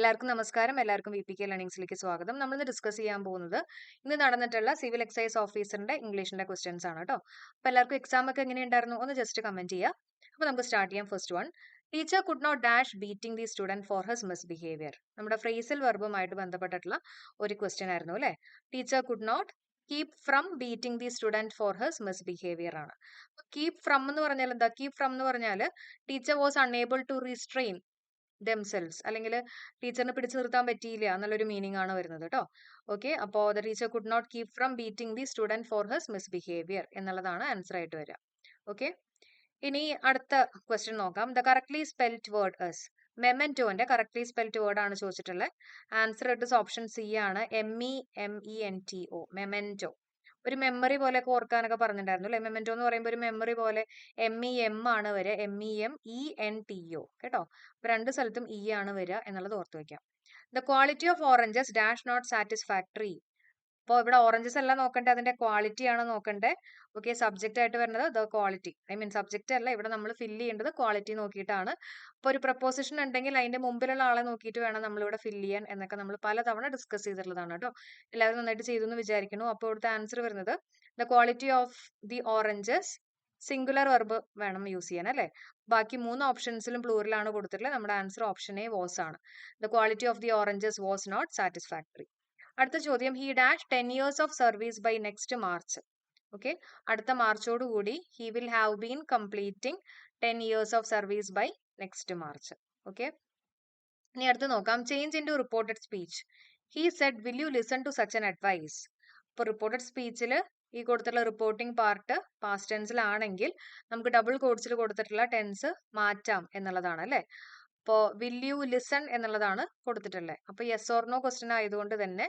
എല്ലാവർക്കും നമസ്കാരം. എല്ലാവർക്കും VPK ലേണിംഗ്സിലേക്ക് സ്വാഗതം. നമ്മൾ ഇന്ന് ഡിസ്കസ് ചെയ്യാൻ പോകുന്നത് ഇന്ന് നടന്നിട്ടുള്ള സിവിൽ എക്സൈസ് ഓഫീസറിന്റെ ഇംഗ്ലീഷിന്റെ ക്വസ്റ്റ്യൻസ് ആണ് കേട്ടോ. അപ്പൊ എല്ലാവർക്കും എക്സാം ഒക്കെ എങ്ങനെയുണ്ടായിരുന്നു ഒന്ന് ജസ്റ്റ് കമന്റ് ചെയ്യുക. അപ്പൊ നമുക്ക് സ്റ്റാർട്ട് ചെയ്യാം. First one, teacher could not dash beating the student for his misbehaviour. നമ്മുടെ ഫ്രേസൽ വെർബുമായിട്ട് ബന്ധപ്പെട്ടിട്ടുള്ള ഒരു ക്വസ്റ്റ്യൻ ആയിരുന്നു അല്ലെ. Teacher could not keep from beating the student for his misbehaviour ആണ്. കീപ് ഫ്രം എന്ന് പറഞ്ഞാൽ എന്താ? കീപ് ഫ്രം എന്ന് പറഞ്ഞാൽ teacher was unable to restrain themselves, അല്ലെങ്കിൽ ടീച്ചറിന് പിടിച്ചു നിർത്താൻ പറ്റിയില്ല എന്നുള്ളൊരു മീനിങ് ആണ് വരുന്നത് കേട്ടോ. ഓക്കെ, അപ്പോൾ the teacher could not keep from beating the student for his misbehaviour എന്നുള്ളതാണ് ആൻസർ ആയിട്ട് വരിക. ഓക്കെ, ഇനി അടുത്ത ക്വസ്റ്റ്യൻ നോക്കാം. The correctly spelt word is. മെമെന്റോന്റെ correctly spelt word ആണ് ചോദിച്ചിട്ടുള്ളത്. ആൻസർ ഇട്ട് ഓപ്ഷൻ സി ആണ്, MEMENTO, മെമെന്റോ. ഒരു മെമ്മറി പോലെ ഓർക്കാനൊക്കെ പറഞ്ഞിട്ടുണ്ടായിരുന്നു അല്ലെ. മെമെന്റോ എന്ന് പറയുമ്പോൾ ഒരു മെമ്മറി പോലെ MEM ആണ് വരിക, MEMENTO കേട്ടോ. അപ്പൊ രണ്ട് സ്ഥലത്തും ആണ് വരിക എന്നുള്ളത് ഓർത്ത് വെക്കാം. The quality of oranges dash not satisfactory. അപ്പോൾ ഇവിടെ ഓറഞ്ചസ് അല്ല നോക്കണ്ടേ, അതിന്റെ ക്വാളിറ്റി ആണ് നോക്കണ്ടേ. ഓക്കെ, സബ്ജക്റ്റ് ആയിട്ട് വരുന്നത് ദ ക്വാളിറ്റി, സബ്ജക്റ്റ് അല്ല, ഇവിടെ നമ്മൾ ഫില്ല് ചെയ്യേണ്ടത് ക്വാളിറ്റി നോക്കിയിട്ടാണ്. അപ്പോൾ ഒരു പ്രപ്പോസിഷൻ ഉണ്ടെങ്കിൽ അതിന്റെ മുമ്പിലുള്ള ആളെ നോക്കിയിട്ട് വേണം നമ്മൾ ഇവിടെ ഫില്ല് ചെയ്യാൻ എന്നൊക്കെ നമ്മൾ പലതവണ ഡിസ്കസ് ചെയ്തിട്ടുള്ളതാണ് കേട്ടോ. എല്ലാവരും നന്നായിട്ട് ചെയ്തു എന്ന് വിചാരിക്കുന്നു. അപ്പോൾ ഇവിടുത്തെ ആൻസർ വരുന്നത് the quality of the oranges, singular verb വേണം യൂസ് ചെയ്യാൻ അല്ലെ. ബാക്കി മൂന്ന് ഓപ്ഷൻസിലും പ്ലൂറലാണ് കൊടുത്തിട്ടുള്ളത്. നമ്മുടെ ആൻസർ ഓപ്ഷൻ എ വാസ് ആണ്. The quality of the oranges was not satisfactory. അടുത്ത ചോദ്യം, he dash 10 years of service by next March. Okay, അടുത്ത മാർച്ചോട് കൂടി he will have been completing 10 years of service by next March. Okay, ഇനി അടുത്ത് നോക്കാം. Change into reported speech. He said will you listen to such an advice. ഇപ്പോൾ reported സ്പീച്ചിൽ ഈ കൊടുത്തിട്ടുള്ള റിപ്പോർട്ടിംഗ് പാർട്ട് പാസ്റ്റ് ടെൻസിലാണെങ്കിൽ നമുക്ക് ഡബിൾ കോഡ്സിൽ കൊടുത്തിട്ടുള്ള tense മാറ്റാം എന്നുള്ളതാണ് അല്ലെ. അപ്പോൾ വിൽ യു ലിസൺ എന്നുള്ളതാണ് കൊടുത്തിട്ടുള്ളത്. അപ്പൊ യെസ് ഓർ നോ ക്വസ്റ്റ്യൻ ആയതുകൊണ്ട് തന്നെ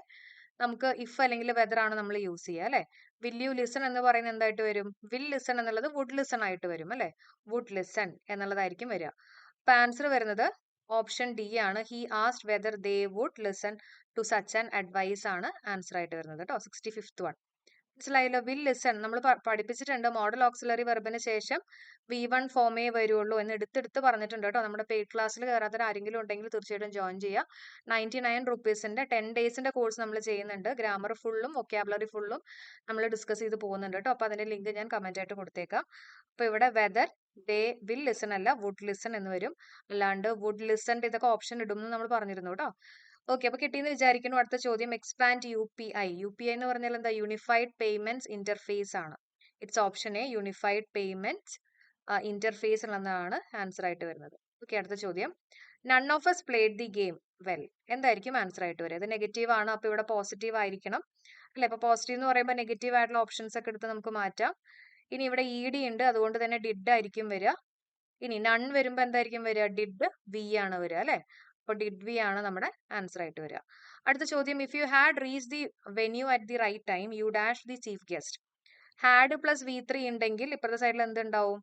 നമുക്ക് ഇഫ് അല്ലെങ്കിൽ വെദർ ആണ് നമ്മൾ യൂസ് ചെയ്യുക അല്ലെ. വിൽ യു ലിസൺ എന്ന് പറയുന്നത് എന്തായിട്ട് വരും? വിൽ ലിസൺ എന്നുള്ളത് വുഡ് ലിസൺ ആയിട്ട് വരും അല്ലെ. വുഡ് ലിസൺ എന്നുള്ളതായിരിക്കും വരിക. അപ്പൊ ആൻസർ വരുന്നത് ഓപ്ഷൻ ഡി ആണ്. He asked whether they would listen to such an advice ആണ് ആൻസർ ആയിട്ട് വരുന്നത് കേട്ടോ. 65th വൺ മനസ്സിലായല്ലോ. വിൽ ലിസൺ നമ്മൾ പഠിപ്പിച്ചിട്ടുണ്ട്. മോഡൽ ഓക്സിലറി വെർബിന് ശേഷം V1 ഫോമേ വരുള്ളൂ എന്ന് എടുത്തെടുത്ത് പറഞ്ഞിട്ടുണ്ട് കേട്ടോ. നമ്മുടെ പെയ്ഡ് ക്ലാസ്സിൽ കയറാത്ത ആരെങ്കിലും ഉണ്ടെങ്കിൽ തീർച്ചയായിട്ടും ജോയിൻ ചെയ്യുക. 99 റുപ്പീസിന്റെ 10 ഡേയ്സിന്റെ കോഴ്സ് നമ്മൾ ചെയ്യുന്നുണ്ട്. ഗ്രാമർ ഫുള്ളും വൊക്കാബുലറി ഫുള്ളും നമ്മൾ ഡിസ്കസ് ചെയ്ത് പോകുന്നുണ്ട് കേട്ടോ. അപ്പൊ അതിന്റെ ലിങ്ക് ഞാൻ കമന്റ് ആയിട്ട് കൊടുത്തേക്കാം. അപ്പൊ ഇവിടെ വെദർ ദേ വിൽ ലിസൺ അല്ല, വുഡ് ലിസൺ എന്ന് വരും. അല്ലാണ്ട് വുഡ് ലിസൺ ഇതൊക്കെ ഓപ്ഷൻ ഇടും എന്ന് നമ്മൾ പറഞ്ഞിരുന്നു കേട്ടോ. ഓക്കെ, അപ്പൊ കിട്ടിയെന്ന് വിചാരിക്കുന്നു. അടുത്ത ചോദ്യം, എക്സ്പാൻഡ് UPI. UPI എന്ന് പറഞ്ഞാൽ എന്താ? യൂണിഫൈഡ് പേയ്മെന്റ്സ് ഇന്റർഫേസ് ആണ്. It's option A, unified payments interface എന്നതാണ് ആൻസർ ആയിട്ട് വരുന്നത്. ഓക്കെ, അടുത്ത ചോദ്യം, none of us played the game well. എന്തായിരിക്കും ആൻസർ ആയിട്ട് വരിക? ഇത് നെഗറ്റീവ് ആണ്, അപ്പൊ ഇവിടെ പോസിറ്റീവ് ആയിരിക്കണം അല്ലെ. അപ്പൊ പോസിറ്റീവ് എന്ന് പറയുമ്പോൾ നെഗറ്റീവ് ആയിട്ടുള്ള ഓപ്ഷൻസ് ഒക്കെ എടുത്ത് നമുക്ക് മാറ്റാം. ഇനി ഇവിടെ ED ഉണ്ട്, അതുകൊണ്ട് തന്നെ ഡിഡ് ആയിരിക്കും വരിക. ഇനി നൺ വരുമ്പോ എന്തായിരിക്കും വരിക? ഡിഡ് വി ആണ് വരിക അല്ലെ. അപ്പൊ ഡിഡ് വി ആണ് നമ്മുടെ ആൻസർ ആയിട്ട് വരിക. അടുത്ത ചോദ്യം, if you had reach the venue at the right time you dash the chief guest. Had plus V3 ഉണ്ടെങ്കിൽ ഇപ്പുറത്തെ സൈഡിൽ എന്തുണ്ടാവും?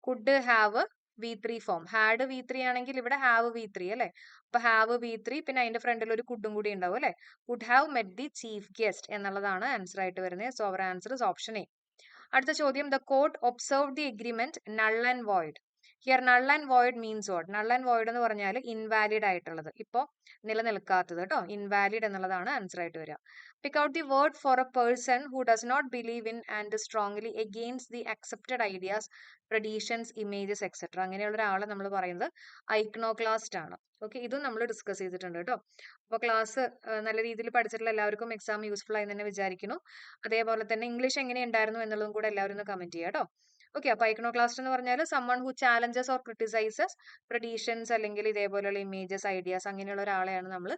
Could have V3 form. Had V3 ആണെങ്കിൽ ഇവിടെ ഹാവ് V3 അല്ലെ. അപ്പൊ ഹാവ് V3 പിന്നെ അതിന്റെ ഫ്രണ്ടിൽ ഒരു കുഡും കൂടി ഉണ്ടാവും അല്ലെ. Could have met the chief guest എന്നുള്ളതാണ് ആൻസർ ആയിട്ട് വരുന്നത്. So our answer is option A. അടുത്ത ചോദ്യം, the court observe the agreement null and void. Here null and void means what? Null and void എന്ന് പറഞ്ഞാൽ ഇൻവാലിഡ് ആയിട്ടുള്ളത്, ഇപ്പോ നിലനിൽക്കാത്തത് കേട്ടോ. ഇൻവാലിഡ് എന്നുള്ളതാണ് ആൻസർ ആയിട്ട് വരിക. Pick out the word for a person who does not believe in and strongly against the accepted ideas, traditions, images etcetera. അങ്ങനെയുള്ള ഒരാളെ നമ്മൾ പറയുന്നത് ഐക്കണോക്ലാസ്റ്റ് ആണ്. ഓക്കെ, ഇതും നമ്മൾ ഡിസ്കസ് ചെയ്തിട്ടുണ്ട് കേട്ടോ. അപ്പോൾ ക്ലാസ് നല്ല രീതിയിൽ പഠിച്ചിട്ടുള്ള എല്ലാവർക്കും എക്സാം യൂസ്ഫുൾ ആയി തന്നെ വിചാരിക്കുന്നു. അതേപോലെ തന്നെ ഇംഗ്ലീഷ് എങ്ങനെയുണ്ടായിരുന്നു എന്നുള്ളതും കൂടെ എല്ലാവരും ഒന്ന് കമന്റ് ചെയ്യാം കേട്ടോ. ഓക്കെ, അപ്പൊ ഐക്കണോക്ലാസ്റ്റ് എന്ന് പറഞ്ഞാൽ someone who challenges or criticises traditions അല്ലെങ്കിൽ ഇതേപോലെയുള്ള ഇമേജസ്, ഐഡിയാസ്, അങ്ങനെയുള്ള ഒരാളെയാണ് നമ്മൾ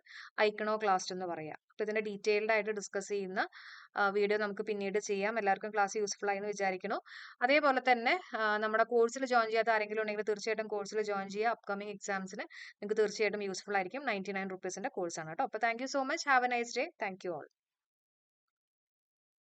ഐക്കണോക്ലാസ്റ്റ് എന്ന് പറയാം. അപ്പൊ ഇതിന്റെ ഡീറ്റെയിൽഡ് ആയിട്ട് ഡിസ്കസ് ചെയ്യുന്ന വീഡിയോ നമുക്ക് പിന്നീട് ചെയ്യാം. എല്ലാവർക്കും ക്ലാസ് യൂസ്ഫുൾ ആയി എന്ന് വിചാരിക്കുന്നു. അതേപോലെ തന്നെ നമ്മുടെ കോഴ്സിൽ ജോയിൻ ചെയ്യാത്ത ആരെങ്കിലും ഉണ്ടെങ്കിൽ തീർച്ചയായിട്ടും കോഴ്സിൽ ജോയിൻ ചെയ്യുക. അപ്കമിംഗ് എക്സാംസിന് നിങ്ങൾക്ക് തീർച്ചയായിട്ടും യൂസ്ഫുൾ ആയിരിക്കും. 99 റുപ്പീസിന്റെ കോഴ്സാണ് കേട്ടോ. അപ്പൊ thank you so much. Have A nice day. Thank you all.